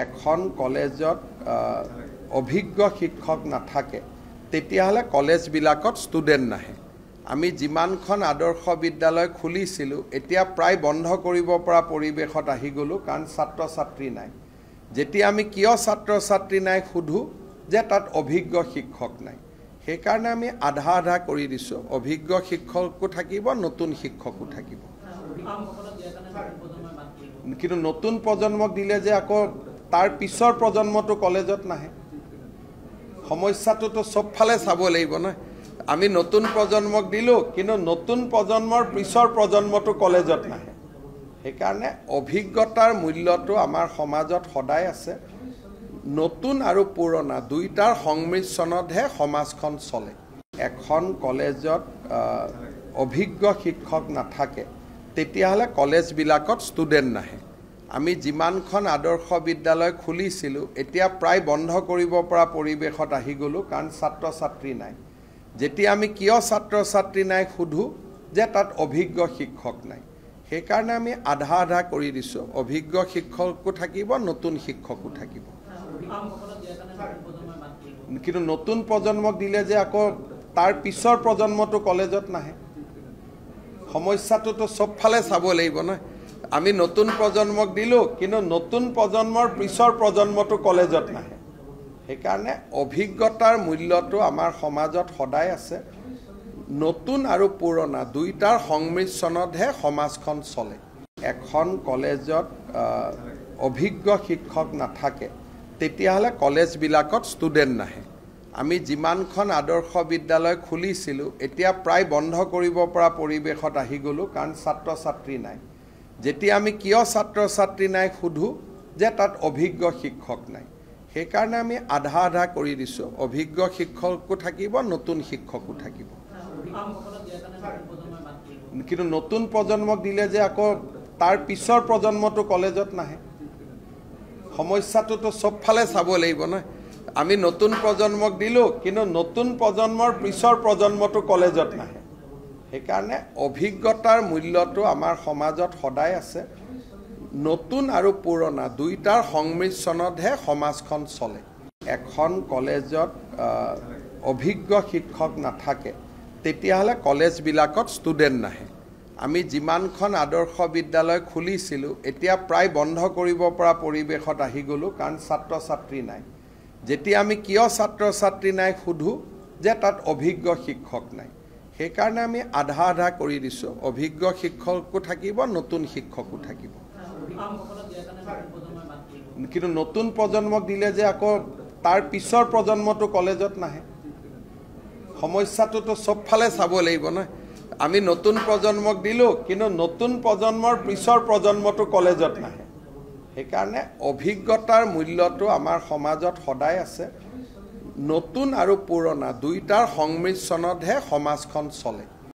এখন কলেজত অভিজ্ঞ শিক্ষক নাথাকে তেতিয়াহলে কলেজবিলাকত ষ্টুডেন্ট নাহে। আমি যিমানখন আদৰ্শ বিদ্যালয় খুলিছিলোঁ এতিয়া প্ৰায় বন্ধ কৰিব পৰা পৰিৱেশত আহি গ'লো, কাৰণ ছাত্ৰ ছাত্ৰী নাই। যেতিয়া আমি কিয় ছাত্ৰ ছাত্ৰী নাই সুধো যে তাত অভিজ্ঞ শিক্ষক নাই, সেইকাৰণে আমি আধা আধা কৰি দিছোঁ। অভিজ্ঞ শিক্ষকো থাকিব, নতুন শিক্ষকো থাকিব। কিন্তু নতুন প্ৰজন্মক দিলে যে আকৌ তাৰ পিছৰ প্ৰজন্মটো কলেজত নাহে। সমস্যাটোতো চবফালে চাব লাগিব না। আমি নতুন প্ৰজন্মক দিলোঁ, কিন্তু নতুন প্ৰজন্মৰ পিছৰ প্ৰজন্মটো কলেজত নাহে। সেইকাৰণে অভিজ্ঞতাৰ মূল্যটো আমাৰ সমাজত সদায় আছে। নতুন আৰু পুৰণা দুইটাৰ সংমিশ্ৰণতহে সমাজখন চলে। এখন কলেজত অভিজ্ঞ শিক্ষক নাথাকে তেতিয়াহলে কলেজবিলাকত ষ্টুডেন্ট নাহে। আমি যিমানখন আদৰ্শ বিদ্যালয় খুলিছিলোঁ এতিয়া প্ৰায় বন্ধ কৰিব পৰা পৰিৱেশত আহি গ'লো, কাৰণ ছাত্ৰ ছাত্ৰী নাই। যেতিয়া আমি কিয় ছাত্ৰ ছাত্ৰী নাই সুধো যে তাত অভিজ্ঞ শিক্ষক নাই, সেইকাৰণে আমি আধা আধা কৰি দিছোঁ। অভিজ্ঞ শিক্ষকো থাকিব, নতুন শিক্ষকো থাকিব। কিন্তু নতুন প্ৰজন্মক দিলে যে আকৌ তাৰ পিছৰ প্ৰজন্মটো কলেজত নাহে। সমস্যাটোতো চবফালে চাব লাগিব না। আমি নতুন প্ৰজন্মক দিলোঁ, কিন্তু নতুন প্ৰজন্মৰ পিছৰ প্ৰজন্মটো কলেজত নাহে। সেইকাৰণে অভিজ্ঞতাৰ মূল্যটো আমাৰ সমাজত সদায় আছে। নতুন আৰু পুৰণা দুইটাৰ সংমিশ্ৰণতহে সমাজখন চলে। এখন কলেজত অভিজ্ঞ শিক্ষক নাথাকে তেতিয়াহলে কলেজবিলাকত ষ্টুডেন্ট নাহে। আমি যিমানখন আদৰ্শ বিদ্যালয় খুলিছিলোঁ এতিয়া প্ৰায় বন্ধ কৰিব পৰা পৰিৱেশত আহি গ'লো, কাৰণ ছাত্ৰ ছাত্ৰী নাই। যেতিয়া আমি কিয় ছাত্ৰ ছাত্ৰী নাই সুধো যে তাত অভিজ্ঞ শিক্ষক নাই, সেইকাৰণে আমি আধা আধা কৰি দিছোঁ। অভিজ্ঞ শিক্ষকো থাকিব, নতুন শিক্ষকো থাকিব। কিন্তু নতুন প্ৰজন্মক দিলে যে আকৌ তাৰ পিছৰ প্ৰজন্মটো কলেজত নাহে। সমস্যাটোতো চবফালে চাব লাগিব না। আমি নতুন প্ৰজন্মক দিলোঁ, কিন্তু নতুন প্ৰজন্মৰ পিছৰ প্ৰজন্মটো কলেজত নাহে। সেইকাৰণে অভিজ্ঞতাৰ মূল্যটো আমাৰ সমাজত সদায় আছে। নতুন আৰু পুৰণা দুইটাৰ সংমিশ্ৰণতহে সমাজখন চলে। এখন কলেজত অভিজ্ঞ শিক্ষক নাথাকে তেতিয়াহলে কলেজবিলাকত ষ্টুডেন্ট নাহে। আমি যিমানখন আদৰ্শ বিদ্যালয় খুলিছিলোঁ এতিয়া প্ৰায় বন্ধ কৰিব পৰা পৰিৱেশত আহি গ'লো, কাৰণ ছাত্ৰ ছাত্ৰী নাই। যেতিয়া আমি কিয় ছাত্ৰ ছাত্ৰী নাই সুধো যে তাত অভিজ্ঞ শিক্ষক নাই, সেইকাৰণে আমি আধা আধা কৰি দিছোঁ। অভিজ্ঞ শিক্ষকো থাকিব, নতুন শিক্ষকো থাকিব। কিন্তু নতুন প্ৰজন্মক দিলে যে আকৌ তাৰ পিছৰ প্ৰজন্মটো কলেজত নাহে। সমস্যাটোতো চবফালে চাব লাগিব না। আমি নতুন প্ৰজন্মক দিলোঁ, কিন্তু নতুন প্ৰজন্মৰ পিছৰ প্ৰজন্মটো কলেজত নাহে। সেইকাৰণে অভিজ্ঞতাৰ মূল্যটো আমাৰ সমাজত সদায় আছে। নতুন আৰু পুৰণা দুইটাৰ সংমিশ্ৰণতহে সমাজখন চলে।